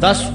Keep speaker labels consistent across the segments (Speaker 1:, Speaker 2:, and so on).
Speaker 1: 10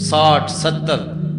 Speaker 1: 60, 70,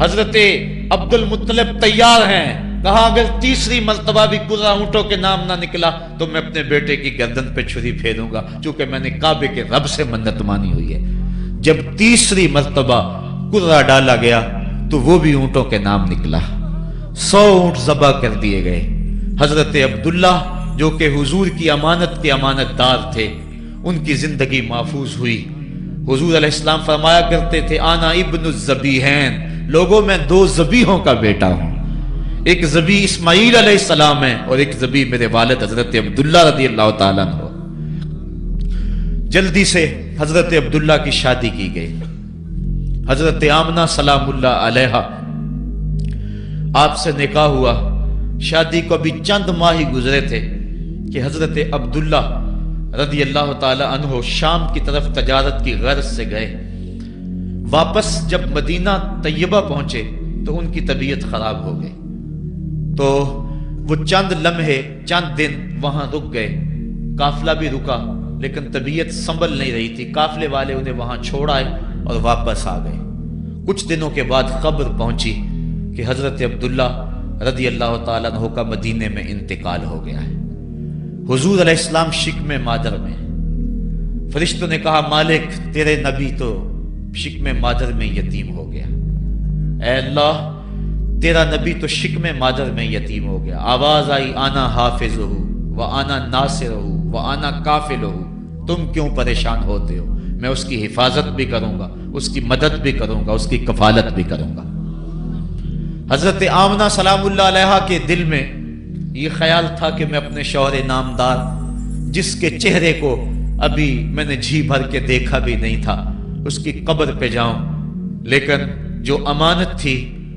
Speaker 1: حضرت عبد المطلب تیار ہیں، کہا اگر تیسری مرتبہ بھی قرہ اونٹوں کے نام نہ نکلا تو میں اپنے بیٹے کی گردن پہ چھری پھیروں گا، چونکہ میں نے کعبے کے رب سے منت مانی ہوئی ہے۔ جب تیسری مرتبہ قرہ ڈالا گیا تو وہ بھی اونٹوں کے نام نکلا، 100 اونٹ ذبح کر دیے گئے۔ حضرت عبداللہ جو کہ حضور کی امانت کے امانت دار تھے، ان کی زندگی محفوظ ہوئی۔ حضور علیہ السلام فرمایا کرتے تھے آنا ابن الذبیحین، لوگوں میں 2 ذبیحوں کا بیٹا ہوں، ایک ذبیح اسماعیل علیہ السلام ہے اور ایک ذبیح میرے والد حضرت عبداللہ رضی اللہ تعالیٰ عنہ۔ جلدی سے حضرت عبداللہ کی شادی کی گئی۔ حضرت آمنہ سلام اللہ علیہا آپ سے نکاح ہوا، شادی کو ابھی چند ماہ ہی گزرے تھے کہ حضرت عبداللہ رضی اللہ تعالی عنہ شام کی طرف تجارت کی غرض سے گئے۔ واپس جب مدینہ طیبہ پہنچے تو ان کی طبیعت خراب ہو گئی، تو وہ چند لمحے چند دن وہاں رک گئے، قافلہ بھی رکا لیکن طبیعت سنبھل نہیں رہی تھی، قافلے والے انہیں وہاں چھوڑ آئے اور واپس آ گئے۔ کچھ دنوں کے بعد خبر پہنچی کہ حضرت عبداللہ رضی اللہ تعالیٰ عنہ کا مدینے میں انتقال ہو گیا ہے۔ حضور علیہ السلام شکم مادر میں، فرشتوں نے کہا مالک تیرے نبی تو شکم مادر میں یتیم ہو گیا، اے اللہ تیرا نبی تو شکم مادر میں یتیم ہو گیا۔ آواز آئی آنا حافظہ و آنا ناصرہ و آنا کافلہ، تم کیوں پریشان ہوتے ہو، میں اس کی حفاظت بھی کروں گا، اس کی مدد بھی کروں گا، اس کی کفالت بھی کروں گا۔ حضرت آمنہ سلام اللہ علیہا کے دل میں یہ خیال تھا کہ میں اپنے شوہر نامدار جس کے چہرے کو ابھی میں نے جی بھر کے دیکھا بھی نہیں تھا اس کی قبر پہ جاؤں، لیکن جو امانت تھی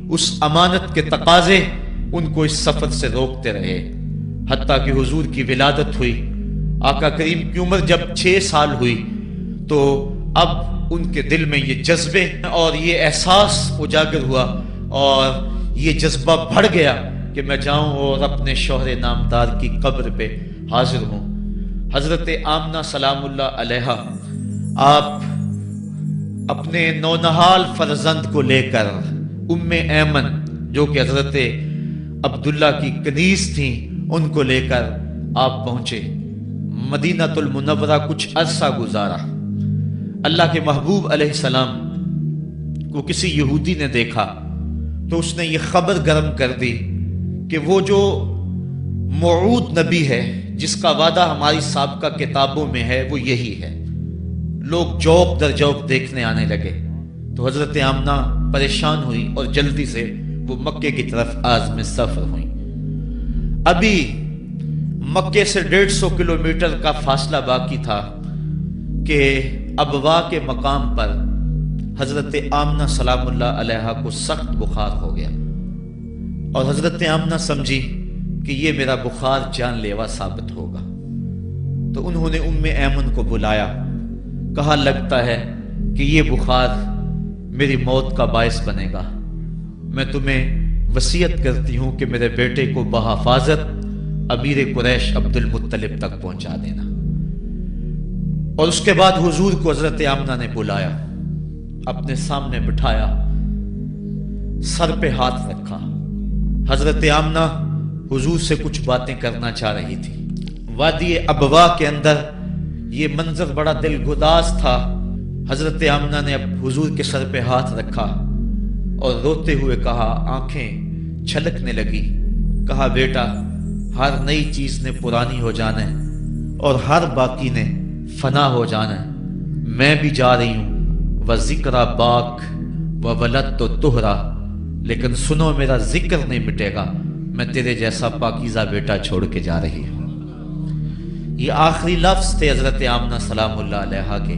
Speaker 1: اس امانت کے تقاضے ان کو اس سفر سے روکتے رہے، حتیٰ کہ حضور کی ولادت ہوئی۔ آقا کریم کی عمر جب 6 سال ہوئی تو اب ان کے دل میں یہ جذبے اور یہ احساس اجاگر ہوا اور یہ جذبہ بڑھ گیا کہ میں جاؤں اور اپنے شوہر نامدار کی قبر پہ حاضر ہوں۔ حضرت آمنہ سلام اللہ علیہا آپ اپنے نونہال فرزند کو لے کر ام ایمن جو کہ حضرت عبداللہ کی کنیز تھیں ان کو لے کر آپ پہنچے مدینہ المنورہ۔ کچھ عرصہ گزارا، اللہ کے محبوب علیہ السلام کو کسی یہودی نے دیکھا تو اس نے یہ خبر گرم کر دی کہ وہ جو موعود نبی ہے جس کا وعدہ ہماری سابقہ کتابوں میں ہے وہ یہی ہے۔ لوگ جوق در جوق دیکھنے آنے لگے تو حضرت آمنہ پریشان ہوئی اور جلدی سے وہ مکے کی طرف عازم سفر ہوئی۔ ابھی مکے سے 150 کلومیٹر کا فاصلہ باقی تھا کہ ابوا کے مقام پر حضرت آمنہ سلام اللہ علیہا کو سخت بخار ہو گیا اور حضرت آمنہ سمجھی کہ یہ میرا بخار جان لیوا ثابت ہوگا، تو انہوں نے ام ایمن کو بلایا، کہا لگتا ہے کہ یہ بخار میری موت کا باعث بنے گا، میں تمہیں وصیت کرتی ہوں کہ میرے بیٹے کو بحفاظت امیر قریش عبد المطلب تک پہنچا دینا۔ اور اس کے بعد حضور کو حضرت آمنہ نے بلایا، اپنے سامنے بٹھایا، سر پہ ہاتھ رکھا۔ حضرت آمنہ حضور سے کچھ باتیں کرنا چاہ رہی تھی۔ وادی ابوا کے اندر یہ منظر بڑا دلگداز تھا۔ حضرت آمنہ نے اب حضور کے سر پہ ہاتھ رکھا اور روتے ہوئے کہا، آنکھیں چھلکنے لگی، کہا بیٹا ہر نئی چیز نے پرانی ہو جانا ہے اور ہر باقی نے فنا ہو جانا ہے، میں بھی جا رہی ہوں، وذکر باک و ولد تو تہرا، لیکن سنو میرا ذکر نہیں مٹے گا، میں تیرے جیسا پاکیزہ بیٹا چھوڑ کے جا رہی ہوں۔ یہ آخری لفظ تھے حضرت آمنہ سلام اللہ علیہا کے۔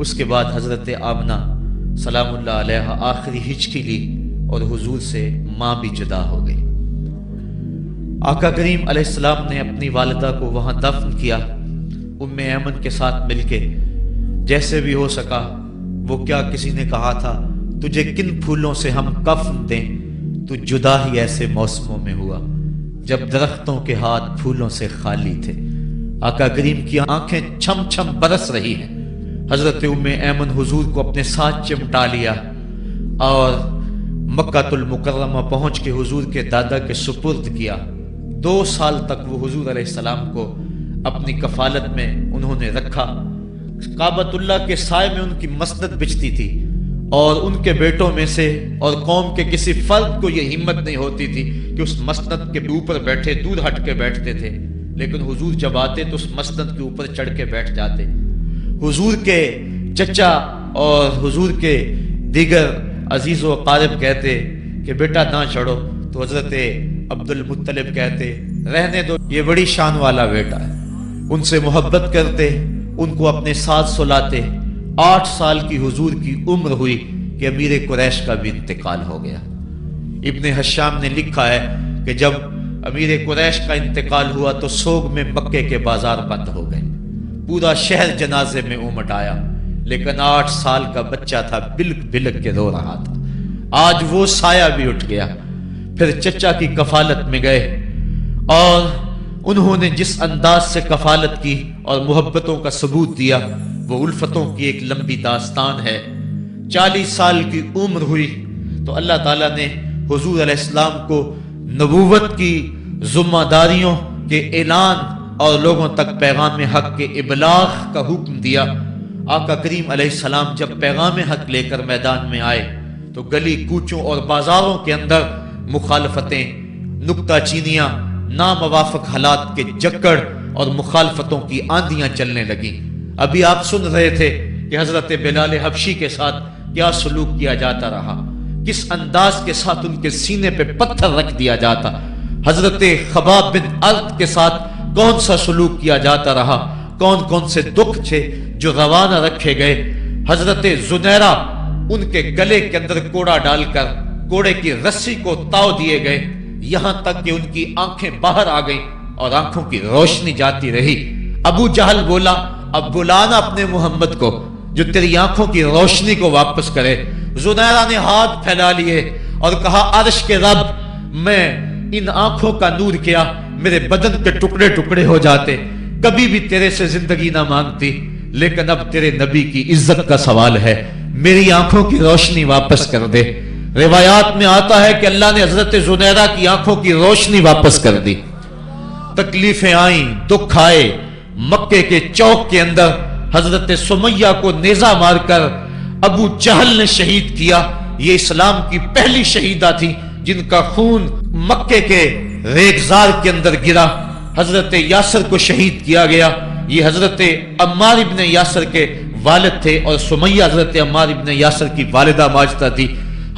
Speaker 1: اس کے بعد حضرت آمنہ سلام اللہ علیہا آخری ہچکی لی اور حضور سے ماں بھی جدا ہو گئی۔ آقا کریم علیہ السلام نے اپنی والدہ کو وہاں دفن کیا، ام ایمن کے ساتھ مل کے جیسے بھی ہو سکا۔ وہ کیا کسی نے کہا تھا تجھے کن پھولوں سے ہم کفن دیں، تو جدا ہی ایسے موسموں میں ہوا جب درختوں کے ہاتھ پھولوں سے خالی تھے۔ آقا کریم کی آنکھیں چھم چھم برس رہی ہیں۔ حضرت ام ایمن حضور کو اپنے ساتھ چمٹا لیا اور مکہ المکرمہ پہنچ کے حضور کے دادا کے سپرد کیا۔ 2 سال تک وہ حضور علیہ السلام کو اپنی کفالت میں انہوں نے رکھا۔ کعبۃ اللہ کے سائے میں ان کی مسند بچتی تھی، اور ان کے بیٹوں میں سے اور قوم کے کسی فرد کو یہ ہمت نہیں ہوتی تھی کہ اس مسند کے اوپر بیٹھے، دور ہٹ کے بیٹھتے تھے، لیکن حضور جب آتے تو اس مسند کے اوپر چڑھ کے بیٹھ جاتے۔ حضور کے چچا اور حضور کے دیگر عزیز و اقارب کہتے کہ بیٹا نہ چڑھو، تو حضرت عبد المطلب کہتے رہنے دو، یہ بڑی شان والا بیٹا ہے۔ ان سے محبت کرتے، ان کو اپنے ساتھ سلاتے۔ 8 سال کی حضور کی عمر ہوئی کہ امیر قریش کا بھی انتقال ہو گیا۔ ابن حشام نے لکھا ہے کہ جب امیر قریش کا انتقال ہوا تو سوگ میں مکے کے بازار بند ہو گئے، پورا شہر جنازے میں امٹ آیا، لیکن 8 سال کا بچہ تھا، بلک بلک کے رو رہا تھا۔ آج وہ سایہ بھی اٹھ گیا۔ پھر چچا کی کفالت میں گئے، اور انہوں نے جس انداز سے کفالت کی اور محبتوں کا ثبوت دیا، وہ الفتوں کی ایک لمبی داستان ہے۔ 40 سال کی عمر ہوئی تو اللہ تعالیٰ نے حضور علیہ السلام کو نبوت کی ذمہ داریوں کے اعلان اور لوگوں تک پیغام حق کے ابلاغ کا حکم دیا۔ آقا کریم علیہ السلام جب پیغام حق لے کر میدان میں آئے تو گلی کوچوں اور بازاروں کے اندر مخالفتیں، نکتہ چینیاں، ناموافق حالات کے جکڑ اور مخالفتوں کی آندیاں چلنے لگیں۔ ابھی آپ سن رہے تھے کہ حضرت بلال حبشی کے ساتھ کیا سلوک کیا جاتا رہا، کس انداز کے ساتھ ان کے سینے پہ پتھر رکھ دیا جاتا۔ حضرت خباب بن ارد کے ساتھ کون سا سلوک کیا جاتا رہا، کون کون سے دکھ تھے جو روانہ رکھے گئے۔ حضرت زنیرہ، ان کے گلے کے اندر کوڑا ڈال کر کوڑے کی رسی کو تاؤ دیے گئے، یہاں تک کہ ان کی آنکھیں باہر آ گئیں اور آنکھوں کی روشنی جاتی رہی۔ ابو جہل بولا اب بلانا اپنے محمد کو جو تیری آنکھوں کی روشنی کو واپس کرے۔ زنیرہ نے ہاتھ پھیلا لیے اور کہا عرش کے رب، میں ان آنکھوں کا نور کیا میرے بدن کے ٹکڑے ٹکڑے ہو جاتے، کبھی بھی تیرے سے زندگی نہ مانگتی، لیکن اب تیرے نبی کی عزت کا سوال ہے، میری آنکھوں کی روشنی واپس کر دے۔ روایات میں آتا ہے کہ اللہ نے حضرت زنیرہ کی آنکھوں کی روشنی واپس کر دی۔ تکلیفیں آئیں، دکھ آئے۔ مکے کے چوک کے اندر حضرت سمیہ کو نیزہ مار کر ابو جہل نے شہید کیا۔ یہ اسلام کی پہلی شہیدہ تھی جن کا خون مکے کے ریگزار کے اندر گرا۔ حضرت یاسر کو شہید کیا گیا۔ یہ حضرت عمار ابن یاسر کے والد تھے، اور سمیہ حضرت عمار ابن یاسر کی والدہ ماجدہ تھی۔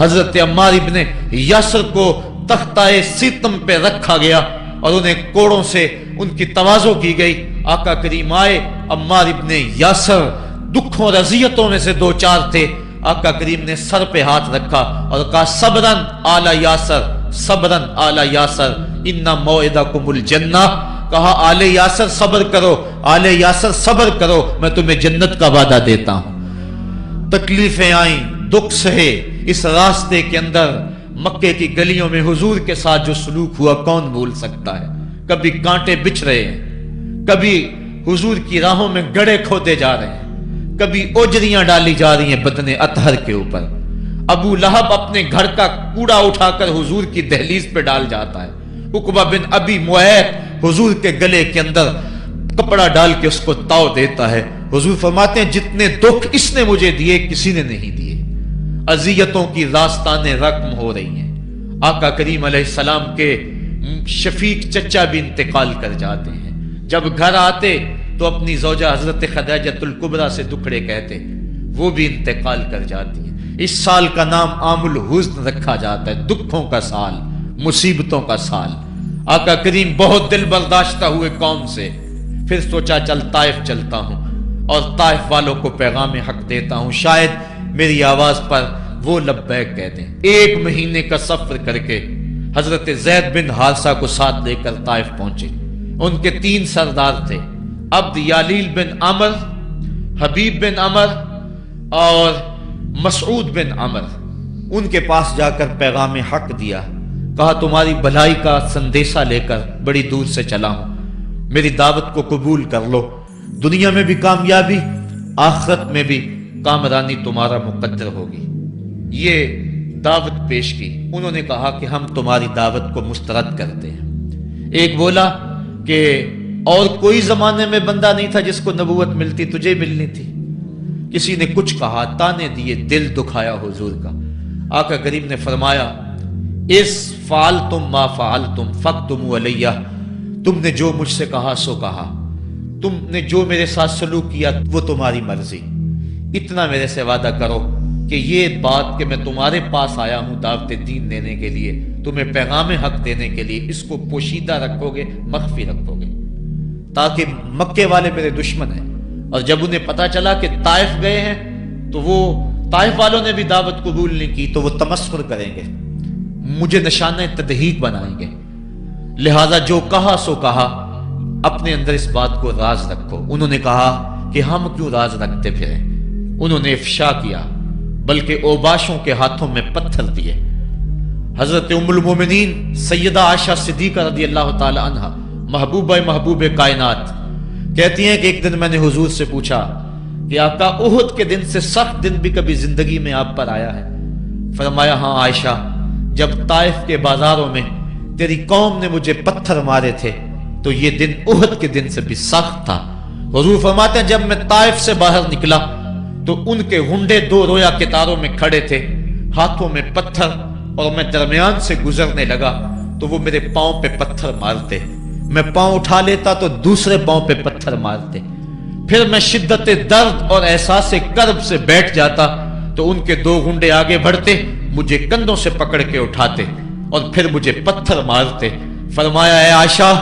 Speaker 1: حضرت عمار ابن یاسر کو تختہ سیتم پہ رکھا گیا اور انہیں کوڑوں سے ان کی تواضع کی گئی۔ آقا کریم آئے، عمار ابن یاسر دکھوں اور اذیتوں میں سے 2-4 تھے۔ آقا کریم نے سر پہ ہاتھ رکھا اور کہا صبرن آل یاسر، صبرن آل یاسر، ان موعدکم الجنہ۔ کہا آل یاسر صبر کرو، آل یاسر صبر کرو، میں تمہیں جنت کا وعدہ دیتا ہوں۔ تکلیفیں آئیں، دکھ سہے۔ اس راستے کے اندر مکے کی گلیوں میں حضور کے ساتھ جو سلوک ہوا کون بھول سکتا ہے۔ کبھی کانٹے بچھ رہے ہیں، کبھی حضور کی راہوں میں گڑھے کھودے جا رہے ہیں، کبھی اوجریاں ڈالی جا رہی ہیں بدن اطہر کے اوپر۔ ابو لہب اپنے گھر کا کوڑا اٹھا کر حضور کی دہلیز پہ ڈال جاتا ہے۔ عقبہ بن ابی معیط حضور کے گلے کے اندر کپڑا ڈال کے اس کو تاؤ دیتا ہے۔ حضور فرماتے ہیں جتنے دکھ اس نے مجھے دیے کسی نے نہیں دیے۔ اذیتوں کی داستانیں رقم ہو رہی ہیں۔ آقا کریم علیہ السلام کے شفیق چچا بھی انتقال کر جاتے ہیں۔ جب گھر آتے تو اپنی زوجہ حضرت خدیجۃ الکبریٰ سے دکھڑے کہتے، وہ بھی انتقال کر جاتی ہیں۔ اس سال کا نام عام الحزن رکھا جاتا ہے، دکھوں کا سال، مصیبتوں کا سال۔ آقا کریم بہت دل برداشتہ ہوئے قوم سے، پھر سوچا چل طائف چلتا ہوں اور طائف والوں کو پیغام حق دیتا ہوں، شاید میری آواز پر وہ لبیک کہہ دیں۔ 1 مہینے کا سفر کر کے حضرت زید بن حارثہ کو ساتھ لے کر طائف پہنچے۔ ان کے 3 سردار تھے، عبد یالیل بن عمر، حبیب بن عمر اور مسعود بن عمر۔ ان کے پاس جا کر پیغام حق دیا، کہا تمہاری بھلائی کا سندیشہ لے کر بڑی دور سے چلا ہوں، میری دعوت کو قبول کر لو، دنیا میں بھی کامیابی، آخرت میں بھی کامرانی تمہارا مقدر ہوگی۔ یہ دعوت پیش کی. انہوں نے کہا کہ ہم تمہاری دعوت کو مسترد کرتے ہیں. ایک بولا کہ اور کوئی زمانے میں بندہ نہیں تھا جس کو نبوت ملتی، تجھے ملنی تھی. کسی نے کچھ کہا، تانے دیے، دل دکھایا حضور کا. آقا کریم نے فرمایا اس فعلتم ما فعلتم فاکتموا علیہ، تم نے جو مجھ سے کہا سو کہا، تم نے جو میرے ساتھ سلوک کیا وہ تمہاری مرضی. اتنا میرے سے وعدہ کرو کہ یہ بات کہ میں تمہارے پاس آیا ہوں دعوت دین دینے کے لیے، تمہیں پیغام حق دینے کے لیے، اس کو پوشیدہ رکھو گے، مخفی رکھو گے، تاکہ مکے والے میرے دشمن ہیں. اور جب انہیں پتا چلا کہ طائف گئے ہیں تو وہ طائف والوں نے بھی دعوت قبول نہیں کی تو وہ تمسخر کریں گے، مجھے نشانہ تدہیق بنائیں گے. لہذا جو کہا سو کہا، اپنے اندر اس بات کو راز رکھو. انہوں نے کہا کہ ہم کیوں راز رکھتے پھریں. انہوں نے افشا کیا، بلکہ اوباشوں کے ہاتھوں میں پتھر دیے. حضرت ام المومنین سیدہ عائشہ صدیقہ رضی اللہ تعالی عنہ، محبوب کائنات، کہتی ہیں کہ ایک دن میں نے حضور سے پوچھا کہ آقا احد کے دن سے سخت دن بھی کبھی زندگی میں آپ پر آیا ہے؟ فرمایا ہاں عائشہ، جب طائف کے بازاروں میں تیری قوم نے مجھے پتھر مارے تھے تو یہ دن احد کے دن سے بھی سخت تھا. حضور فرماتے ہیں جب میں طائف سے باہر نکلا تو ان کے ہنڈے دو رویا کتاروں میں کھڑے تھے، ہاتھوں میں پتھر، اور میں درمیان سے گزرنے لگا تو وہ میرے پاؤں پہ پتھر مارتے. میں پاؤں اٹھا لیتا تو دوسرے پاؤں پہ پتھر مارتے. پھر میں شدت درد اور احساس کرب سے بیٹھ جاتا تو ان کے دو گنڈے آگے بڑھتے، مجھے کندھوں سے پکڑ کے اٹھاتے اور پھر مجھے پتھر مارتے. فرمایا اے عائشہ،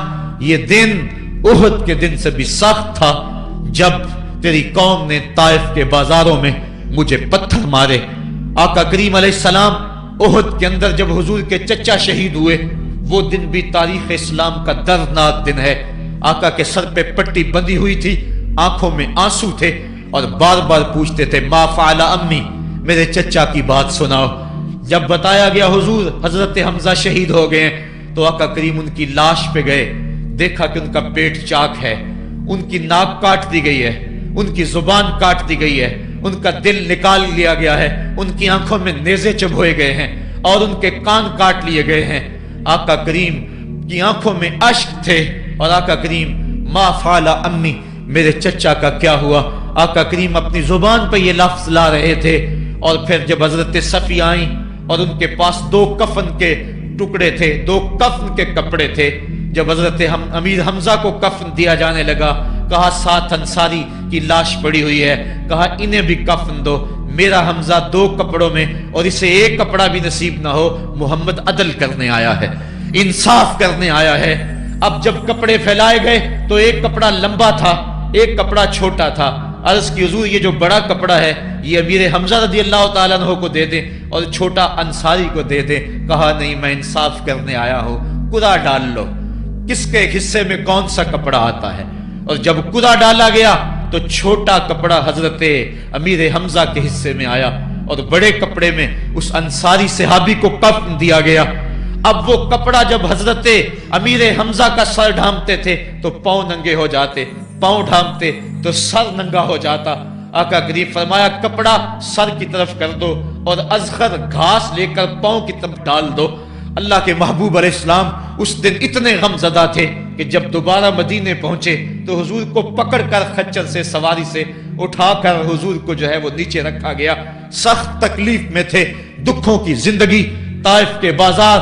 Speaker 1: یہ دن احد کے دن سے بھی سخت تھا جب تیری قوم نے طائف کے بازاروں میں مجھے پتھر مارے. آقا کریم علیہ السلام احد کے اندر جب حضور کے چچا شہید ہوئے، وہ دن بھی تاریخ اسلام کا دردناک دن ہے. آقا کے سر پہ پٹی بندھی ہوئی تھی، آنکھوں میں آنسو تھے اور بار بار پوچھتے تھے ما فعل امی، میرے چچا کی بات سناؤ. جب بتایا گیا حضور حضرت حمزہ شہید ہو گئے ہیں تو آقا کریم ان کی لاش پہ گئے، دیکھا کہ ان کا پیٹ چاک ہے، ان کی ناک کاٹ دی گئی ہے، ان کی زبان کاٹ دی گئی ہے، ان کا دل نکال لیا گیا ہے، ان کی آنکھوں میں نیزے چبھوئے گئے ہیں اور ان کے کان کاٹ لیے گئے ہیں. آقا کریم کی آنکھوں میں اشک تھے اور آقا کریم ما فعل امی، میرے چچا کا کیا ہوا. آقا کریم اپنی زبان پہ یہ لفظ لا رہے تھے. اور پھر جب حضرت صفی آئیں اور ان کے پاس دو کفن کے ٹکڑے تھے، دو کفن کے کپڑے تھے، جب حضرت امیر حمزہ کو کفن دیا جانے لگا، کہا 7 انصاری کی لاش پڑی ہوئی ہے، کہا انہیں بھی کفن دو. میرا حمزہ 2 کپڑوں میں اور اسے 1 کپڑا بھی نصیب نہ ہو. محمد عدل کرنے آیا ہے، انصاف کرنے آیا ہے. اب جب کپڑے پھیلائے گئے تو 1 کپڑا لمبا تھا، 1 کپڑا چھوٹا تھا. عرض کی حضور یہ جو بڑا کپڑا ہے یہ امیر حمزہ رضی اللہ تعالیٰ عنہ کو دے دیں اور چھوٹا انصاری کو دے دیں. کہا نہیں، میں انصاف کرنے آیا ہوں، قرعہ ڈال لو کس کے حصے میں کون سا کپڑا آتا ہے. اور جب قرعہ ڈالا گیا تو چھوٹا کپڑا حضرت امیر حمزہ کے حصے میں آیا اور بڑے کپڑے میں اس انصاری صحابی کو کفن دیا گیا. اب وہ کپڑا جب حضرت امیر حمزہ کا سر ڈھانپتے تھے تو پاؤں ننگے ہو جاتے، پاؤں ڈھانپتے تو سر ننگا ہو جاتا. آقا کریم فرمایا کپڑا سر کی طرف کر دو اور ازخر گھاس لے کر پاؤں کی طرف ڈال دو. اللہ کے محبوب علیہ السلام اس دن اتنے غم زدہ تھے کہ جب دوبارہ مدینے پہنچے تو حضور کو پکڑ کر خچر سے سواری سے اٹھا کر حضور کو جو ہے وہ نیچے رکھا گیا. سخت تکلیف میں تھے، دکھوں کی زندگی، طائف کے بازار،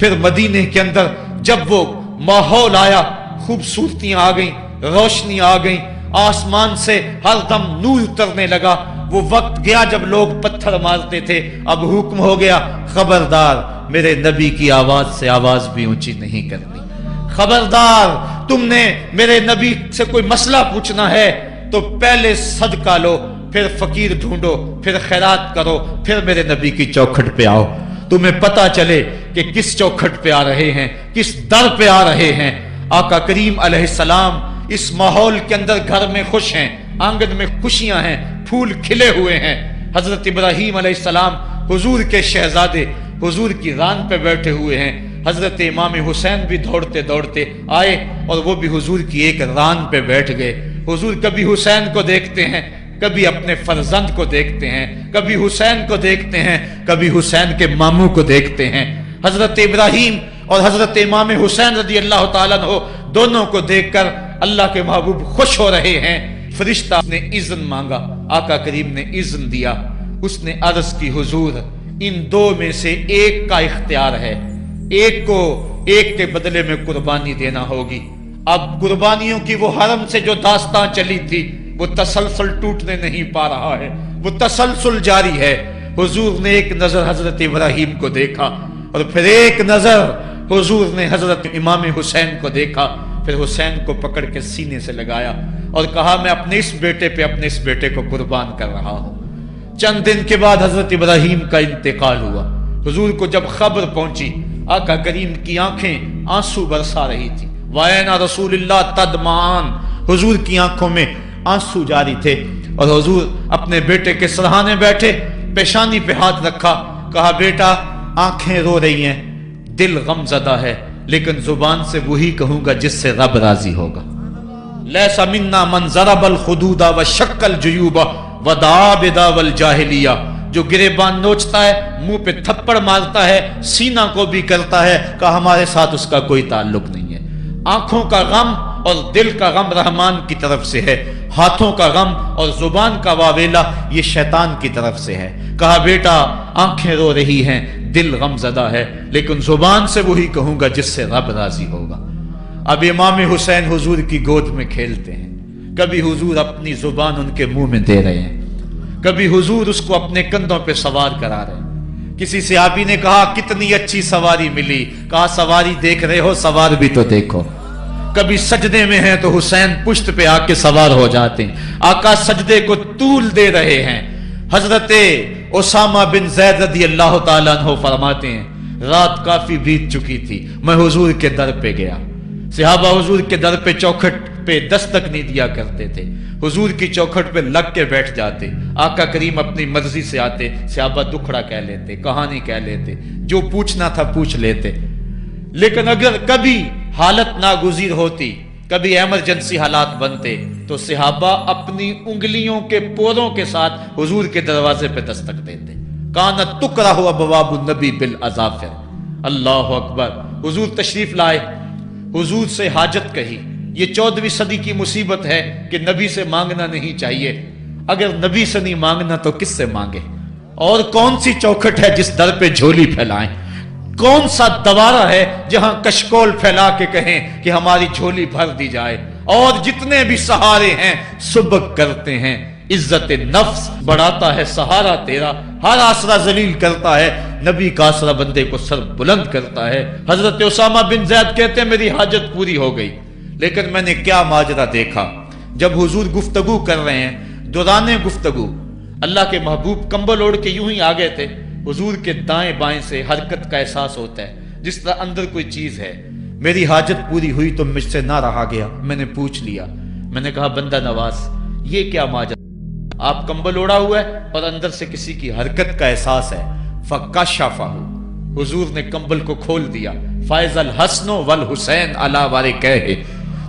Speaker 1: پھر مدینے کے اندر جب وہ ماحول آیا، خوبصورتیاں آ گئیں، روشنی آ گئیں، آسمان سے ہر دم نور اترنے لگا. وہ وقت گیا جب لوگ پتھر مارتے تھے، اب حکم ہو گیا خبردار میرے نبی کی آواز سے آواز بھی اونچی نہیں کرنی. خبردار تم نے میرے نبی سے کوئی مسئلہ پوچھنا ہے تو پہلے صدقہ لو، پھر فقیر ڈھونڈو، پھر خیرات کرو، پھر میرے نبی کی چوکھٹ پہ آؤ. تمہیں پتا چلے کہ کس چوکھٹ پہ آ رہے ہیں، کس در پہ آ رہے ہیں. آقا کریم علیہ السلام اس ماحول کے اندر گھر میں خوش ہیں، آنگن میں خوشیاں ہیں، پھول کھلے ہوئے ہیں. حضرت ابراہیم علیہ السلام حضور کے شہزادے حضور کی ران پہ بیٹھے ہوئے ہیں. حضرت امام حسین بھی دوڑتے دوڑتے آئے اور وہ بھی حضور کی ایک ران پہ بیٹھ گئے. حضور کبھی حسین کو دیکھتے ہیں، کبھی اپنے فرزند کو دیکھتے ہیں، کبھی حسین کو دیکھتے ہیں، کبھی حسین کے ماموں کو دیکھتے ہیں۔ حضرت ابراہیم اور حضرت امام حسین رضی اللہ تعالیٰ عنہ دونوں کو دیکھ کر اللہ کے محبوب خوش ہو رہے ہیں۔ فرشتہ نے اذن مانگا، آقا کریم نے اذن دیا۔ اس نے عرض کی حضور ان دو میں سے ایک کا اختیار ہے، ایک کو ایک کے بدلے میں قربانی دینا ہوگی۔ اب قربانیوں کی وہ حرم سے جو داستان چلی تھی وہ تسلسل ٹوٹنے نہیں پا رہا ہے، وہ تسلسل جاری ہے۔ حضور نے ایک نظر حضرت ابراہیم کو دیکھا اور پھر ایک نظر حضور نے حضرت امام حسین کو دیکھا، پھر حسین کو پکڑ کے سینے سے لگایا اور کہا میں اپنے اس بیٹے کو قربان کر رہا ہوں۔ چند دن کے بعد حضرت ابراہیم کا انتقال ہوا۔ حضور کو جب خبر پہنچی، آقا کریم کی آنکھیں آنسو برسا رہی تھی۔ وَأَيْنَ رسول اللہ تدمعان، حضور کی آنکھوں میں آنسو جاری تھے اور حضور اپنے بیٹے کے سرہانے بیٹھے، پیشانی پہ ہاتھ رکھا، کہا بیٹا آنکھیں رو رہی ہیں، دل غم زدہ ہے، لیکن زبان سے وہی کہوں گا جس سے رب راضی ہوگا۔ لیس منا من ضرب الخدود وشق الجیوب ودعا بدعوی الجاہلیہ، جو گریبان نوچتا ہے، منہ پہ تھپڑ مارتا ہے، سینہ کو بھی کرتا ہے، کہ ہمارے ساتھ اس کا کوئی تعلق نہیں ہے۔ آنکھوں کا غم اور دل کا غم رحمان کی طرف سے ہے، ہاتھوں کا غم اور زبان کا واویلا یہ شیطان کی طرف سے ہے۔ کہا بیٹا آنکھیں رو رہی ہیں، دل غم زدہ ہے، لیکن زبان سے وہی کہوں گا جس سے رب راضی ہوگا۔ اب امام حسین حضور کی گود میں کھیلتے ہیں، کبھی حضور اپنی زبان ان کے منہ میں دے رہے ہیں، کبھی حضور اس کو اپنے کندھوں پہ سوار کرا رہے ہیں۔ کسی صحابی نے کہا کتنی اچھی سواری ملی، کہا سواری دیکھ رہے ہو سوار بھی تو دیکھو۔ کبھی سجدے میں ہیں تو حسین پشت پہ آ کے سوار ہو جاتے ہیں، آقا سجدے کو طول دے رہے ہیں۔ حضرت اسامہ بن زید رضی اللہ تعالیٰ عنہ فرماتے ہیں رات کافی بیت چکی تھی، میں حضور کے در پہ گیا۔ صحابہ حضور کے در پہ چوکھٹ پہ دستک نہیں دیا کرتے تھے، حضور کی چوکھٹ پہ لگ کے بیٹھ جاتے، آقا کریم اپنی مرضی سے آتے، صحابہ دکھڑا کہہ لیتے، کہانی کہہ لیتے، جو پوچھنا تھا پوچھ لیتے۔ لیکن اگر کبھی حالت ناگزیر ہوتی، کبھی ایمرجنسی حالات بنتے، تو صحابہ اپنی انگلیوں کے پوروں کے ساتھ حضور کے دروازے پہ دستک دیتے۔ کانت تکرہ ابواب النبی بالاظافر، اللہ اکبر۔ حضور تشریف لائے، حضور سے حاجت کہی۔ یہ 14ویں صدی کی مصیبت ہے کہ نبی سے مانگنا نہیں چاہیے، اگر نبی سے نہیں مانگنا تو کس سے مانگے؟ اور کون سی چوکھٹ ہے جس در پہ جھولی پھیلائیں؟ کون سا دوارہ ہے جہاں کشکول پھیلا کے کہیں کہ ہماری جھولی بھر دی جائے؟ اور جتنے بھی سہارے ہیں سبک کرتے ہیں، عزت نفس بڑھاتا ہے سہارا تیرا، ہر آسرا ذلیل کرتا ہے، نبی کا آسرا بندے کو سر بلند کرتا ہے۔ حضرت اسامہ بن زید کہتے ہیں میری حاجت پوری ہو گئی، لیکن میں نے کیا ماجرا دیکھا۔ جب حضور گفتگو کر رہے ہیں، دوران گفتگو اللہ کے محبوب کمبل اوڑھ کے یوں ہی آگے تھے، حضور کے دائیں بائیں سے حرکت کا احساس ہوتا ہے، جس طرح اندر کوئی چیز ہے۔ میری حاجت پوری ہوئی تو مجھ سے نہ رہا گیا، میں نے پوچھ لیا، میں نے کہا بندہ نواز یہ کیا ماجرا؟ آپ کمبل اوڑھا ہوا ہے اور اندر سے کسی کی حرکت کا احساس ہے۔ فکشفہ، حضور نے کمبل کو کھول دیا۔ فائز الحسن والحسین علی وارکیہ،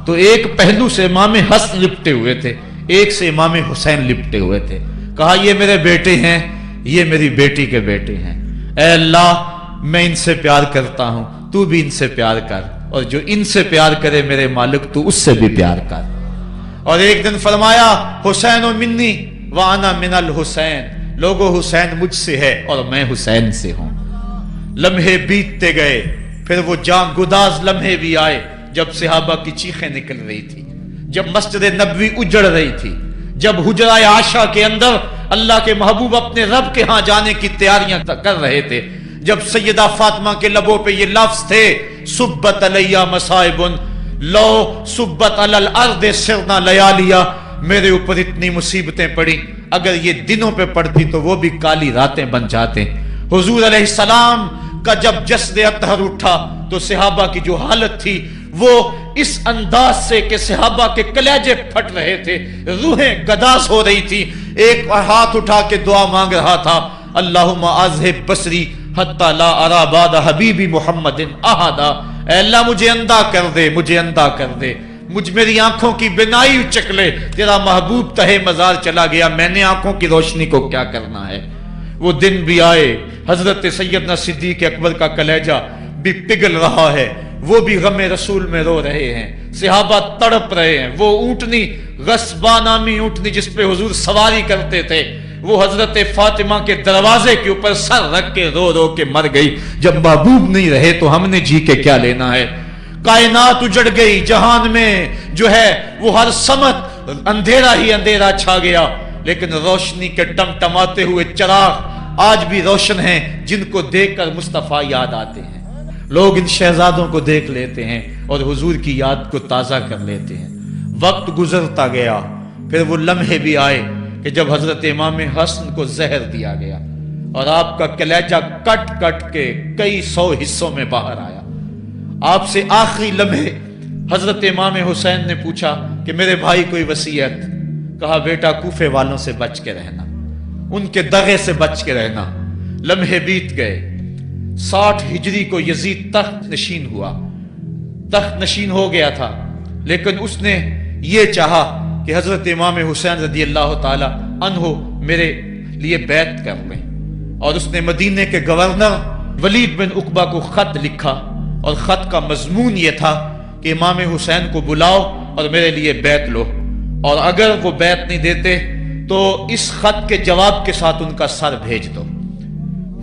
Speaker 1: تو ایک پہلو سے امام حسن لپٹے ہوئے تھے، ایک سے امام حسین لپٹے ہوئے تھے۔ کہا یہ میرے بیٹے ہیں، یہ میری بیٹی کے بیٹے ہیں، اے اللہ میں ان سے پیار کرتا ہوں، تو بھی ان سے پیار کر، اور جو ان سے پیار کرے میرے مالک تو اس سے بھی پیار کر۔ اور ایک دن فرمایا حسین منی وانا من الحسین، لوگو حسین مجھ سے ہے اور میں حسین سے ہوں۔ لمحے بیتتے گئے، پھر وہ جاں گداز لمحے بھی آئے جب صحابہ کی چیخیں نکل رہی تھی، جب مسجد نبوی اجڑ رہی تھی، جب حجرہ عائشہ کے اندر اللہ کے محبوب اپنے رب کے ہاں جانے کی تیاریاں کر رہے تھے، جب سیدہ فاطمہ کے لبوں پہ یہ لفظ تھے سبت علیہ مصائب لو سبت علی الارض سرنا لیالیا، میرے اوپر اتنی مصیبتیں پڑی، اگر یہ دنوں پہ پڑتی تو وہ بھی کالی راتیں بن جاتے۔ حضور علیہ السلام کا جب جسد اطہر اٹھا تو صحابہ کی جو حالت تھی وہ اس انداز سے کہ صحابہ کے کلیجے پھٹ رہے تھے، روحیں گداز ہو رہی تھی۔ ایک ہاتھ اٹھا کے دعا مانگ رہا تھا، اللہم اذہب بصری حتی لا ارا بعد حبیبی محمد احدا، اے اللہ مجھے اندھا کر دے، مجھے اندھا کر دے، مجھ میری آنکھوں کی بینائی اچک لے، تیرا محبوب تہے مزار چلا گیا، میں نے آنکھوں کی روشنی کو کیا کرنا ہے۔ وہ دن بھی آئے، حضرت سیدنا صدیق اکبر کا کلیجہ بھی پگھل رہا ہے، وہ بھی غم رسول میں رو رہے ہیں، صحابہ تڑپ رہے ہیں۔ وہ اونٹنی، غصبہ نامی اونٹنی جس پہ حضور سواری کرتے تھے، وہ حضرت فاطمہ کے دروازے کے اوپر سر رکھ کے رو رو کے مر گئی۔ جب محبوب نہیں رہے تو ہم نے جی کے کیا لینا ہے۔ کائنات اجڑ گئی، جہان میں جو ہے وہ ہر سمت اندھیرا ہی اندھیرا چھا گیا، لیکن روشنی کے ٹمٹماتے ہوئے چراغ آج بھی روشن ہیں، جن کو دیکھ کر مصطفیٰ یاد آتے ہیں۔ لوگ ان شہزادوں کو دیکھ لیتے ہیں اور حضور کی یاد کو تازہ کر لیتے ہیں۔ وقت گزرتا گیا، پھر وہ لمحے بھی آئے کہ جب حضرت امام حسن کو زہر دیا گیا اور آپ کا کلیجہ کٹ کٹ کے کئی سو حصوں میں باہر آیا۔ آپ سے آخری لمحے حضرت امام حسین نے پوچھا کہ میرے بھائی کوئی وصیت؟ کہا بیٹا کوفے والوں سے بچ کے رہنا، ان کے دغے سے بچ کے رہنا۔ لمحے بیت گئے، 60 ہجری کو یزید تخت نشین ہوا، تخت نشین ہو گیا تھا، لیکن اس نے یہ چاہا کہ حضرت امام حسین رضی اللہ تعالی عنہ میرے لیے بیعت کر لیں، اور اس نے مدینے کے گورنر ولید بن عقبہ کو خط لکھا، اور خط کا مضمون یہ تھا کہ امام حسین کو بلاؤ اور میرے لیے بیعت لو، اور اگر وہ بیعت نہیں دیتے تو اس خط کے جواب کے ساتھ ان کا سر بھیج دو۔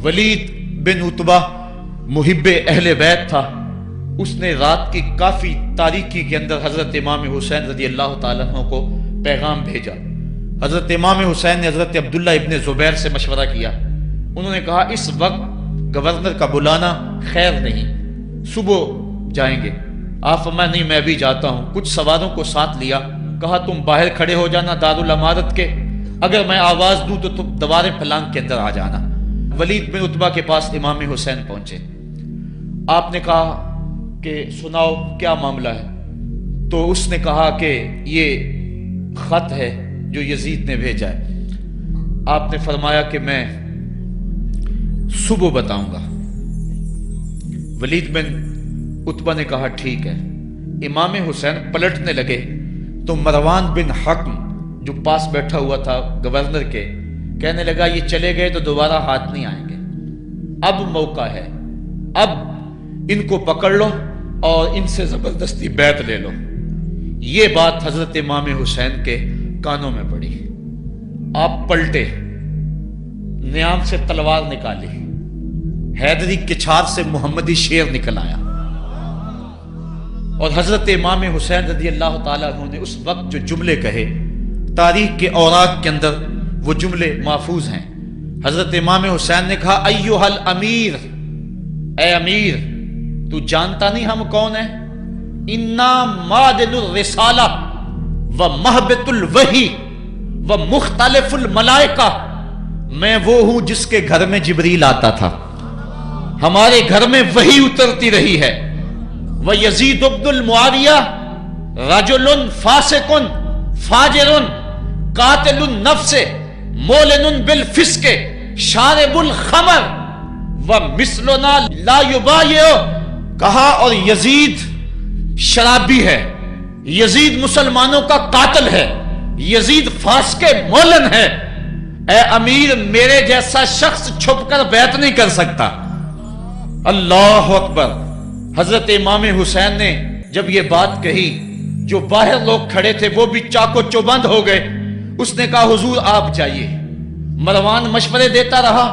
Speaker 1: ولید بن عتبہ محب اہل بیت تھا، اس نے رات کی کافی تاریکی کے اندر حضرت امام حسین رضی اللہ تعالیٰ عنہ کو پیغام بھیجا۔ حضرت امام حسین نے حضرت عبداللہ ابن زبیر سے مشورہ کیا، انہوں نے کہا اس وقت گورنر کا بلانا خیر نہیں، صبح جائیں گے۔ آپ فرمایا نہیں میں بھی جاتا ہوں۔ کچھ سواروں کو ساتھ لیا، کہا تم باہر کھڑے ہو جانا دارالامارت کے، اگر میں آواز دوں تو تم دوارے پلانگ کے اندر آ جانا۔ ولید بن عتبہ کے پاس امام حسین پہنچے، آپ نے کہا کہ سناؤ کیا معاملہ ہے؟ تو اس نے کہا کہ یہ خط ہے جو یزید نے بھیجا ہے۔ آپ نے فرمایا کہ میں صبح بتاؤں گا۔ ولید بن عتبہ نے کہا ٹھیک ہے۔ امام حسین پلٹنے لگے تو مروان بن حکم جو پاس بیٹھا ہوا تھا گورنر کے، کہنے لگا یہ چلے گئے تو دوبارہ ہاتھ نہیں آئیں گے، اب موقع ہے، اب ان کو پکڑ لو اور ان سے زبردستی بیعت لے لو۔ یہ بات حضرت امام حسین کے کانوں میں پڑی، آپ پلٹے، نیام سے تلوار نکالی، حیدری کچھار سے محمدی شیر نکل آیا، اور حضرت امام حسین رضی اللہ تعالیٰ عنہ نے اس وقت جو جملے کہے، تاریخ کے اوراق کے اندر وہ جملے محفوظ ہیں۔ حضرت امام حسین نے کہا ایھا الامیر، اے امیر تو جانتا نہیں ہم کون ہیں؟ انا معدن الرسالہ و مہبط الوحی و مختلف الملائکہ، میں وہ ہوں جس کے گھر میں جبریل آتا تھا، ہمارے گھر میں وحی اترتی رہی ہے۔ وَيَزِيدُ بْنُ الْمُعَاوِيَةِ رَجُلٌ فَاسِقٌ فَاجِرٌ قَاتِلُ النَّفْسِ مُعْلِنٌ بِالْفِسْقِ شَارِبُ الْخَمْرِ وَمِثْلُنَا لَا يُبَايِعُ، کہا اور یزید شرابی ہے، یزید مسلمانوں کا قاتل ہے، یزید فاسق مولن ہے، اے امیر میرے جیسا شخص چھپ کر بیعت نہیں کر سکتا۔ اللہ اکبر۔ حضرت امام حسین نے جب یہ بات کہی، جو باہر لوگ کھڑے تھے وہ بھی چاقو چوبند ہو گئے۔ اس نے کہا حضور آپ جائیے۔ مروان مشورے دیتا رہا،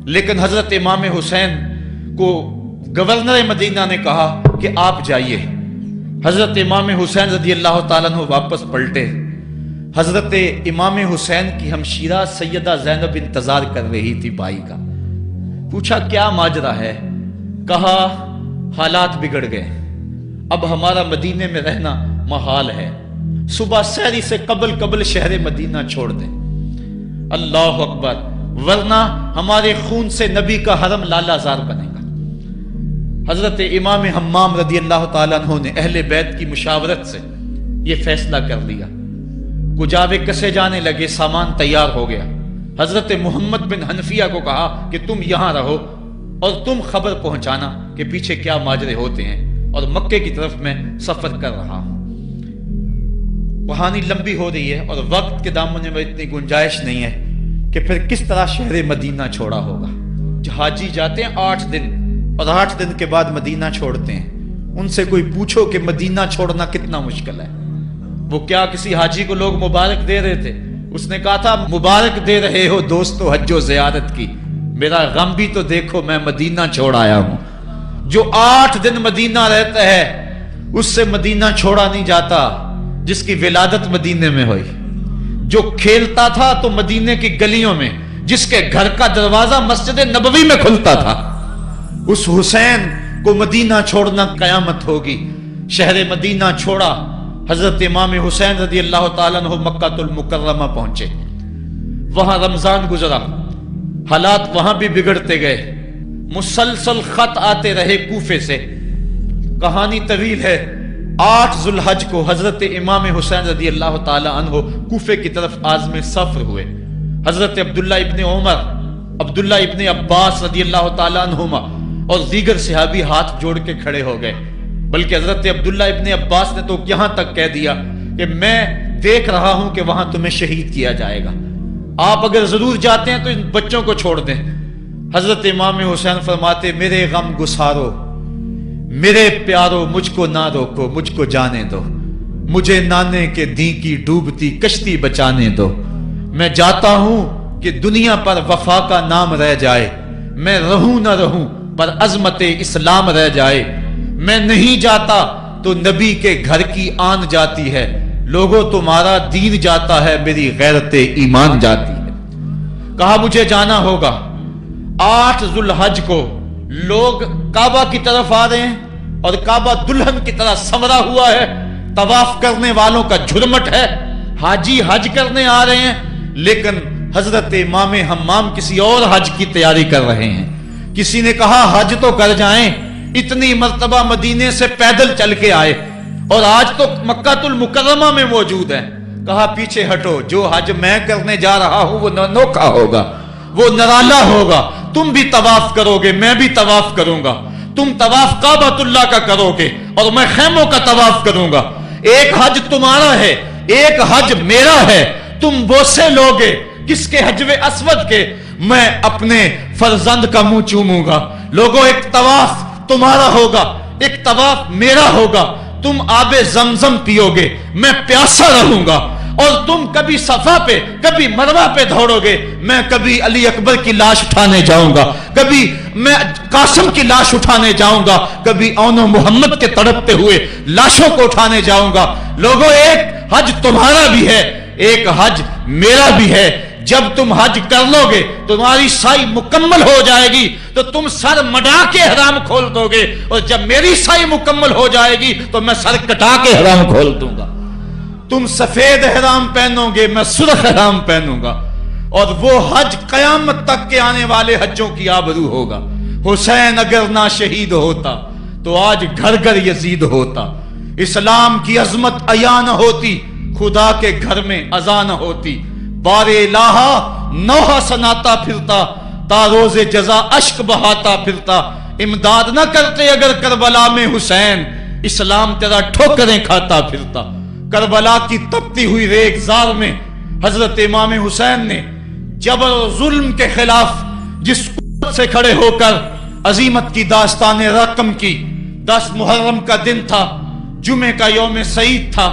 Speaker 1: لیکن حضرت امام حسین کو گورنر مدینہ نے کہا کہ آپ جائیے۔ حضرت امام حسین رضی اللہ تعالیٰ عنہ واپس پلٹے۔ حضرت امام حسین کی ہمشیرہ سیدہ زینب انتظار کر رہی تھی بھائی کا۔ پوچھا کیا ماجرا ہے؟ کہا حالات بگڑ گئے، اب ہمارا مدینے میں رہنا محال ہے، صبح سحری سے قبل شہر مدینہ چھوڑ دیں۔ اللہ اکبر، ورنہ ہمارے خون سے نبی کا حرم لالا زار بنے گا۔ حضرت امام حمام رضی اللہ تعالیٰ عنہ نے اہل بیت کی مشاورت سے یہ فیصلہ کر لیا۔ کجاوے کسے جانے لگے، سامان تیار ہو گیا۔ حضرت محمد بن حنفیہ کو کہا کہ تم یہاں رہو اور تم خبر پہنچانا کہ پیچھے کیا ماجرے ہوتے ہیں، اور مکے کی طرف میں سفر کر رہا ہوں۔ کہانی لمبی ہو رہی ہے اور وقت کے دامن میں اتنی گنجائش نہیں ہے کہ پھر کس طرح شہر مدینہ چھوڑا ہوگا۔ حاجی جاتے ہیں 8 دن اور 8 دن کے بعد مدینہ چھوڑتے ہیں۔ ان سے کوئی پوچھو کہ مدینہ چھوڑنا کتنا مشکل ہے، وہ کیا کسی حاجی کو لوگ مبارک دے رہے تھے؟ اس نے کہا تھا مبارک دے رہے ہو دوستو حج و زیارت کی، میرا غم بھی تو دیکھو، میں مدینہ چھوڑ آیا ہوں۔ جو 8 دن مدینہ رہتا ہے اس سے مدینہ چھوڑا نہیں جاتا جس کی ولادت مدینے میں ہوئی، جو کھیلتا تھا تو مدینے کی گلیوں میں، جس کے گھر کا دروازہ مسجد نبوی میں کھلتا تھا، اس حسین کو مدینہ چھوڑنا قیامت ہوگی۔ شہر مدینہ چھوڑا، حضرت امام حسین رضی اللہ تعالیٰ عنہ مکہ المکرمہ پہنچے، وہاں رمضان گزرا، حالات وہاں بھی بگڑتے گئے، مسلسل خط آتے رہے کوفے سے۔ کہانی طویل ہے۔ 8 ذو الحج کو حضرت امام حسین رضی اللہ تعالی عنہ کوفے کی طرف عازم سفر ہوئے۔ حضرت عبداللہ ابن عمر، عبداللہ ابن عباس رضی اللہ تعالی عنہما اور دیگر صحابی ہاتھ جوڑ کے کھڑے ہو گئے، بلکہ حضرت عبداللہ ابن عباس نے تو یہاں تک کہہ دیا کہ میں دیکھ رہا ہوں کہ وہاں تمہیں شہید کیا جائے گا، آپ اگر ضرور جاتے ہیں تو ان بچوں کو چھوڑ دیں۔ حضرت امام حسین فرماتے میرے غم گسارو، میرے پیارو مجھ کو نہ روکو، مجھ کو جانے دو، مجھے نانے کے دین کی ڈوبتی کشتی بچانے دو، میں جاتا ہوں کہ دنیا پر وفا کا نام رہ جائے، میں رہوں نہ رہوں پر عظمت اسلام رہ جائے، میں نہیں جاتا تو نبی کے گھر کی آن جاتی ہے، لوگوں تمہارا دین جاتا ہے، میری غیرت ایمان جاتی ہے۔ کہا مجھے جانا ہوگا۔ 8 ذو الحج کو لوگ کعبہ کی طرف آ رہے ہیں اور کعبہ دلہن کی طرح سنورا ہوا ہے، طواف کرنے والوں کا جھرمٹ ہے، حاجی حج کرنے آ رہے ہیں، لیکن حضرت امام حمام کسی اور حج کی تیاری کر رہے ہیں۔ کسی نے کہا حج تو کر جائیں، اتنی مرتبہ مدینے سے پیدل چل کے آئے اور آج تو مکہ المکرمہ میں موجود ہے۔ کہا پیچھے ہٹو، جو حج میں کرنے جا رہا ہوں وہ نوکھا ہوگا، وہ نرالا ہوگا، تم بھی طواف کرو گے، میں بھی طواف کروں گا، تم طواف کعبۃ اللہ کا کرو گے اور میں خیموں کا طواف کروں گا، ایک حج تمہارا ہے، ایک حج میرا ہے، تم بوسے لوگے کس کے حجر اسود کے، میں اپنے فرزند کا منہ چوموں گا۔ لوگوں ایک طواف تمہارا ہوگا، ایک طواف میرا ہوگا، تم آب زمزم پیو گے، میں پیاسا رہوں گا، اور تم کبھی صفا پہ کبھی مروہ پہ دوڑو گے، میں کبھی علی اکبر کی لاش اٹھانے جاؤں گا، کبھی میں قاسم کی لاش اٹھانے جاؤں گا، کبھی اون و محمد کے تڑپتے ہوئے لاشوں کو اٹھانے جاؤں گا۔ لوگوں ایک حج تمہارا بھی ہے، ایک حج میرا بھی ہے، جب تم حج کر لو گے تمہاری سائی مکمل ہو جائے گی تو تم سر مڈا کے حرام کھول دو گے، اور جب میری سائی مکمل ہو جائے گی تو میں سر کٹا کے حرام کھول دوں گا۔ تم سفید احرام پہنو گے، میں سرخ احرام پہنوں گا، اور وہ حج قیامت تک کے آنے والے حجوں کی آبرو ہوگا۔ حسین اگر نہ شہید ہوتا تو آج گھر گھر یزید ہوتا، اسلام کی عظمت عیاں نہ ہوتی، خدا کے گھر میں اذان نہ ہوتی، بار الہا نوحہ سناتا پھرتا، تا روز جزا اشک بہاتا پھرتا، امداد نہ کرتے اگر کربلا میں حسین، اسلام تیرا ٹھوکریں کھاتا پھرتا۔ کربلا کی تپتی ہوئی ریگزار میں حضرت امام حسین نے جبر و ظلم کے خلاف جس قوت سے کھڑے ہو کر عظیمت کی داستان رقم کی۔ 10 محرم کا دن تھا، جمعے کا یوم سعید تھا،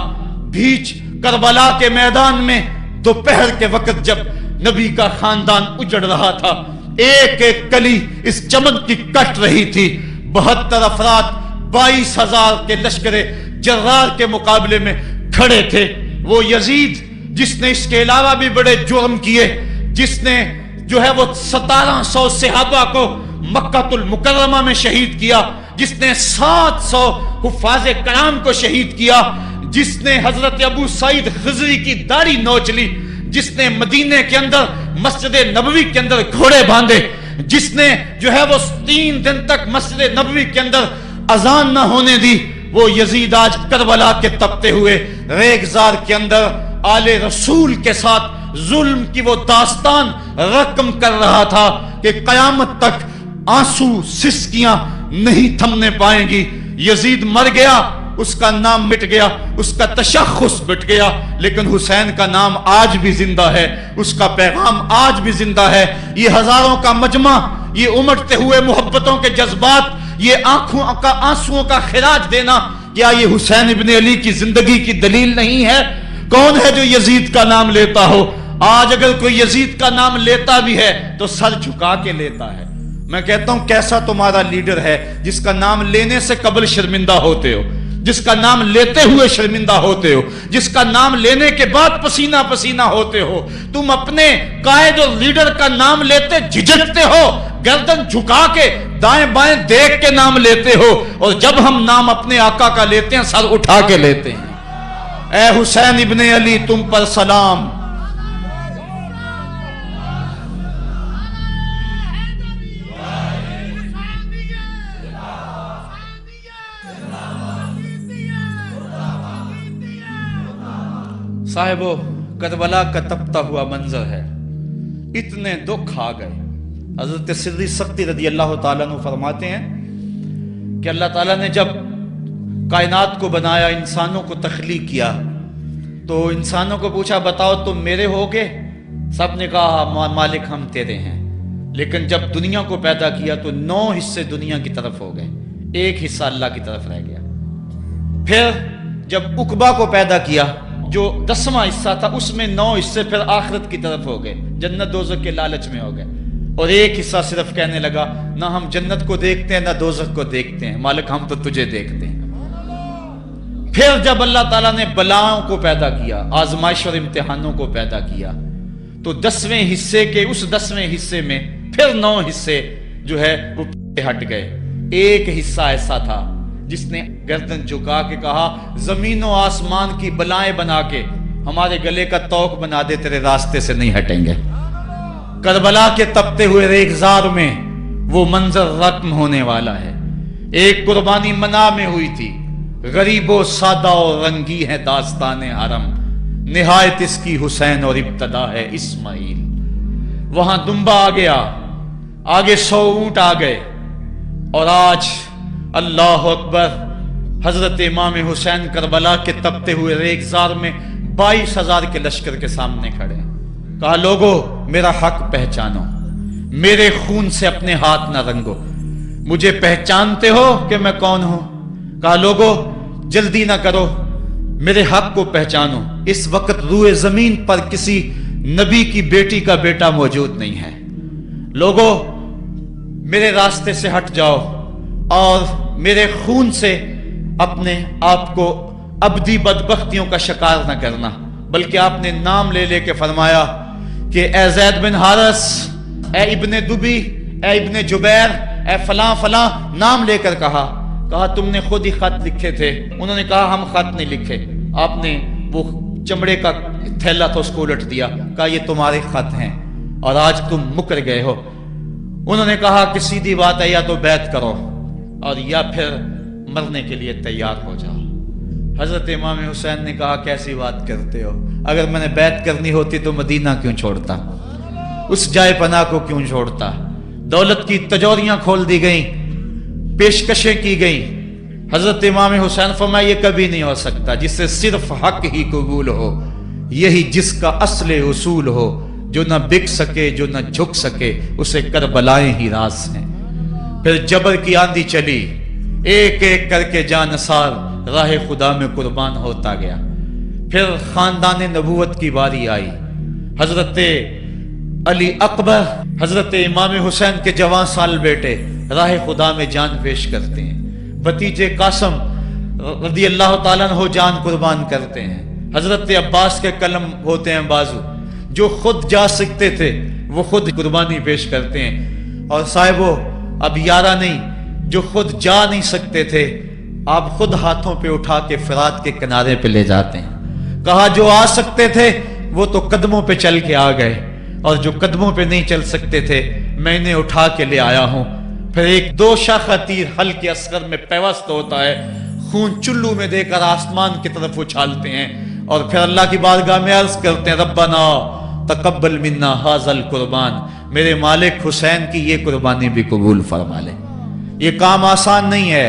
Speaker 1: بھیچ کربلا کے میدان میں دوپہر کے وقت جب نبی کا خاندان اجڑ رہا تھا، ایک ایک کلی اس چمن کی کٹ رہی تھی، 72 افراد 22,000 کے لشکر جرار کے مقابلے میں کھڑے تھے۔ وہ یزید جس نے اس کے علاوہ بھی بڑے جرم کیے، جس نے جو ہے وہ 1700 صحابہ کو مکہ المکرمہ میں شہید کیا، جس نے 700 حفاظ کرام کو شہید کیا، جس نے حضرت ابو سعید خضری کی داڑھی نوچ لی، جس نے مدینے کے اندر مسجد نبوی کے اندر گھوڑے باندھے، جس نے جو ہے وہ 3 دن تک مسجد نبوی کے اندر اذان نہ ہونے دی، وہ یزید آج کربلا کے تپتے ہوئے ریگزار کے اندر آل رسول کے ساتھ ظلم کی وہ داستان رقم کر رہا تھا کہ قیامت تک آنسو سسکیاں نہیں تھمنے پائیں گی۔ یزید مر گیا، اس کا نام مٹ گیا، اس کا تشخص مٹ گیا، لیکن حسین کا نام آج بھی زندہ ہے، اس کا پیغام آج بھی زندہ ہے۔ یہ ہزاروں کا مجمع، یہ امٹتے ہوئے محبتوں کے جذبات، یہ آنکھوں کا آنسوؤں کا خراج دینا، کیا یہ حسین ابن علی کی زندگی کی دلیل نہیں ہے؟ کون ہے جو یزید کا نام لیتا ہو؟ آج اگر کوئی یزید کا نام لیتا بھی ہے تو سر جھکا کے لیتا ہے۔ میں کہتا ہوں کیسا تمہارا لیڈر ہے جس کا نام لینے سے قبل شرمندہ ہوتے ہو، جس کا نام لیتے ہوئے شرمندہ ہوتے ہو، جس کا نام لینے کے بعد پسینہ پسینہ ہوتے ہو۔ تم اپنے قائد اور لیڈر کا نام لیتے جھجکتے ہو، گردن جھکا کے دائیں بائیں دیکھ کے نام لیتے ہو، اور جب ہم نام اپنے آقا کا لیتے ہیں سر اٹھا کے لیتے ہیں۔ اے حسین ابن علی تم پر سلام۔ صاحبو، کربلا کا تپتا ہوا منظر ہے، اتنے دکھ آ گئے۔ حضرت سری سختی رضی اللہ تعالیٰ عنہ فرماتے ہیں کہ اللہ تعالیٰ نے جب کائنات کو بنایا، انسانوں کو تخلیق کیا، تو انسانوں کو پوچھا بتاؤ تم میرے ہوگے؟ سب نے کہا مالک ہم تیرے ہیں۔ لیکن جب دنیا کو پیدا کیا تو 9 حصے دنیا کی طرف ہو گئے، 1 حصہ اللہ کی طرف رہ گیا۔ پھر جب عقبہ کو پیدا کیا جو 10واں حصہ تھا، اس میں 9 حصے پھر آخرت کی طرف ہو گئے، جنت دوزخ کے لالچ میں ہو گئے، اور 1 حصہ صرف کہنے لگا نہ ہم جنت کو دیکھتے ہیں نہ دوزخ کو دیکھتے ہیں، مالک ہم تو تجھے دیکھتے ہیں۔ پھر جب اللہ تعالیٰ نے بلاؤں کو پیدا کیا، آزمائش اور امتحانوں کو پیدا کیا، تو 10ویں حصے کے اس 10ویں حصے میں پھر 9 حصے جو ہے وہ ہٹ گئے۔ 1 حصہ ایسا تھا جس نے گردن جھکا کے کہا زمین و آسمان کی بلائیں بنا کے ہمارے گلے کا توق بنا دے، تیرے راستے سے نہیں ہٹیں گے۔ کربلا کے تپتے ہوئے ریگزار میں وہ منظر رقم ہونے والا ہے۔ ایک قربانی منا میں ہوئی تھی، غریب و سادہ اور رنگی ہے داستان حرم، نہایت اس کی حسین اور ابتدا ہے اسماعیل۔ وہاں دمبا آ گیا، آگے 100 اونٹ آ گئے، اور آج اللہ اکبر، حضرت امام حسین کربلا کے تپتے ہوئے ریگزار میں 22,000 کے لشکر کے سامنے کھڑے۔ کہا لوگو میرا حق پہچانو، میرے خون سے اپنے ہاتھ نہ رنگو، مجھے پہچانتے ہو کہ میں کون ہوں؟ کہا لوگو جلدی نہ کرو، میرے حق کو پہچانو۔ اس وقت روئے زمین پر کسی نبی کی بیٹی کا بیٹا موجود نہیں ہے، لوگو میرے راستے سے ہٹ جاؤ اور میرے خون سے اپنے آپ کو ابدی بدبختیوں کا شکار نہ کرنا۔ بلکہ آپ نے نام لے لے کے فرمایا کہ اے زید بن حارث، اے ابن دبی، اے ابن جبیر، اے فلاں فلاں، نام لے کر کہا تم نے خود ہی خط لکھے تھے؟ انہوں نے کہا ہم خط نہیں لکھے۔ آپ نے وہ چمڑے کا تھیلا تھا اس کو الٹ دیا، کہا یہ تمہارے خط ہیں اور آج تم مکر گئے ہو۔ انہوں نے کہا کہ سیدھی بات ہے، یا تو بیعت کرو اور یا پھر مرنے کے لیے تیار ہو جاؤ۔ حضرت امام حسین نے کہا کیسی بات کرتے ہو، اگر میں نے بیعت کرنی ہوتی تو مدینہ کیوں چھوڑتا، اس جائے پناہ کو کیوں چھوڑتا؟ دولت کی تجوریاں کھول دی گئیں، پیشکشیں کی گئیں۔ حضرت امام حسین فرمایا یہ کبھی نہیں ہو سکتا، جس سے صرف حق ہی قبول ہو، یہی جس کا اصل اصول ہو، جو نہ بک سکے جو نہ جھک سکے، اسے کربلائیں ہی راز ہیں۔ پھر جبر کی آندھی چلی، ایک ایک کر کے جانثار راہ خدا میں قربان ہوتا گیا۔ پھر خاندان نبوت کی باری آئی، حضرت علی اکبر حضرت امام حسین کے جوان سال بیٹے راہ خدا میں جان پیش کرتے ہیں، بھتیجے قاسم رضی اللہ تعالیٰ عنہ جان قربان کرتے ہیں، حضرت عباس کے قلم ہوتے ہیں بازو، جو خود جا سکتے تھے وہ خود قربانی پیش کرتے ہیں۔ اور صاحبو اب یارہ نہیں، جو خود جا نہیں سکتے تھے آپ خود ہاتھوں پہ اٹھا کے فرات کے کنارے پہ لے جاتے ہیں۔ کہا جو آ سکتے تھے وہ تو قدموں پہ چل کے آ گئے، اور جو قدموں پہ نہیں چل سکتے تھے میں انہیں اٹھا کے لے آیا ہوں۔ پھر ایک 2 شاخہ تیر ہلکے اصغر میں پیوست ہوتا ہے، خون چلو میں دے کر آسمان کی طرف اچھالتے ہیں، اور پھر اللہ کی بارگاہ میں عرض کرتے ہیں ربنا تقبل منا ھذا القربان، میرے مالک حسین کی یہ قربانی بھی قبول فرما لے۔ یہ کام آسان نہیں ہے،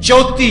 Speaker 1: 34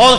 Speaker 1: اور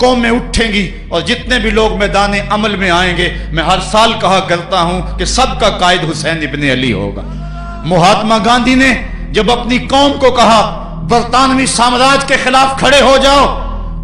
Speaker 2: قومیں اٹھیں گی اور جتنے بھی لوگ میدان عمل میں آئیں گے، میں ہر سال کہا کرتا ہوں کہ سب کا قائد حسین ابن علی ہوگا۔ مہاتما گاندھی نے جب اپنی قوم کو کہا برطانوی سامراج کے خلاف کھڑے ہو جاؤ،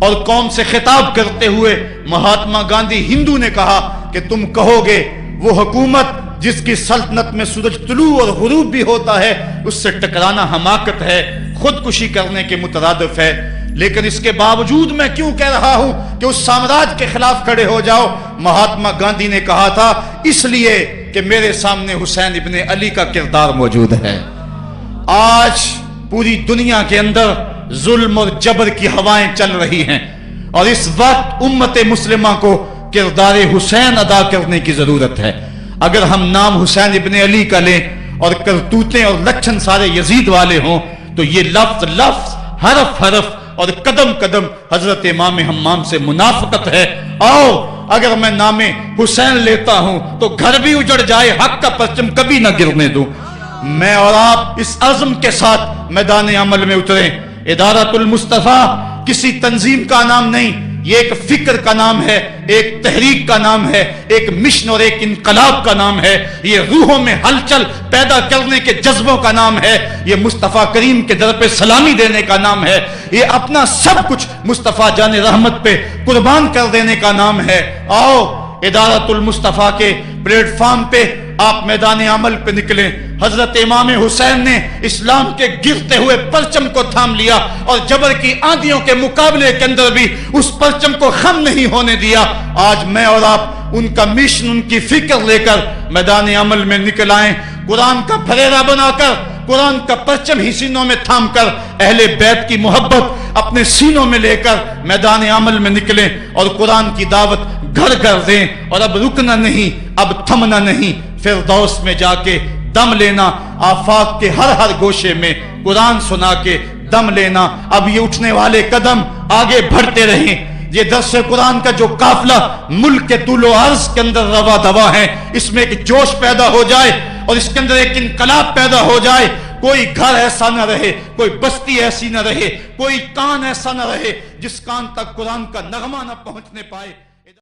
Speaker 2: اور قوم سے خطاب کرتے ہوئے مہاتما گاندھی ہندو نے کہا کہ تم کہو گے وہ حکومت جس کی سلطنت میں سورج طلوع اور غروب بھی ہوتا ہے، اس سے ٹکرانا حماقت ہے، خودکشی کرنے کے مترادف ہے۔ لیکن اس کے باوجود میں کیوں کہہ رہا ہوں کہ اس سامراج کے خلاف کھڑے ہو جاؤ؟ مہاتما گاندھی نے کہا تھا اس لیے کہ میرے سامنے حسین ابن علی کا کردار موجود ہے۔ آج پوری دنیا کے اندر ظلم اور جبر کی ہوائیں چل رہی ہیں، اور اس وقت امت مسلمہ کو کردار حسین ادا کرنے کی ضرورت ہے۔ اگر ہم نام حسین ابن علی کا لیں اور کرتوتیں اور لچھن سارے یزید والے ہوں تو یہ لفظ لفظ، حرف حرف اور قدم قدم حضرت امام حمام سے منافقت ہے۔ آؤ اگر میں نام حسین لیتا ہوں تو گھر بھی اجڑ جائے، حق کا پرچم کبھی نہ گرنے دوں۔ میں اور آپ اس عزم کے ساتھ میدان عمل میں اتریں۔ ادارۃ المصطفیٰ کسی تنظیم کا نام نہیں، یہ ایک فکر کا نام ہے، ایک تحریک کا نام ہے، ایک مشن اور ایک انقلاب کا نام ہے، یہ روحوں میں ہلچل پیدا کرنے کے جذبوں کا نام ہے، یہ مصطفیٰ کریم کے در پہ سلامی دینے کا نام ہے، یہ اپنا سب کچھ مصطفیٰ جان رحمت پہ قربان کر دینے کا نام ہے۔ آؤ ادارۃ المصطفیٰ کے پلیٹ فارم پہ آپ میدان عمل پہ نکلیں۔ حضرت امام حسین نے اسلام کے گرتے ہوئے پرچم کو تھام لیا، اور جبر کی آندھیوں کے مقابلے کے اندر بھی اس پرچم کو خم نہیں ہونے دیا۔ آج میں اور آپ ان کا مشن، ان کی فکر لے کر میدان عمل میں نکل آئیں، قرآن کا پھریرا بنا کر، قرآن کا پرچم ہی سینوں میں تھام کر، اہل بیت کی محبت اپنے سینوں میں لے کر میدان عمل میں نکلیں اور قرآن کی دعوت گھر گھر دیں۔ اور اب رکنا نہیں، اب تھمنا نہیں، فردوس میں جا کے دم لینا، آفاق کے ہر ہر گوشے میں قرآن سنا کے دم لینا۔ اب یہ اٹھنے والے قدم آگے بڑھتے رہیں۔ یہ درس قرآن کا جو قافلہ ملک کے طول و عرض کے اندر روا دوا ہے، اس میں ایک جوش پیدا ہو جائے اور اس کے اندر ایک انقلاب پیدا ہو جائے۔ کوئی گھر ایسا نہ رہے، کوئی بستی ایسی نہ رہے، کوئی کان ایسا نہ رہے جس کان تک قرآن کا نغمہ نہ پہنچنے پائے۔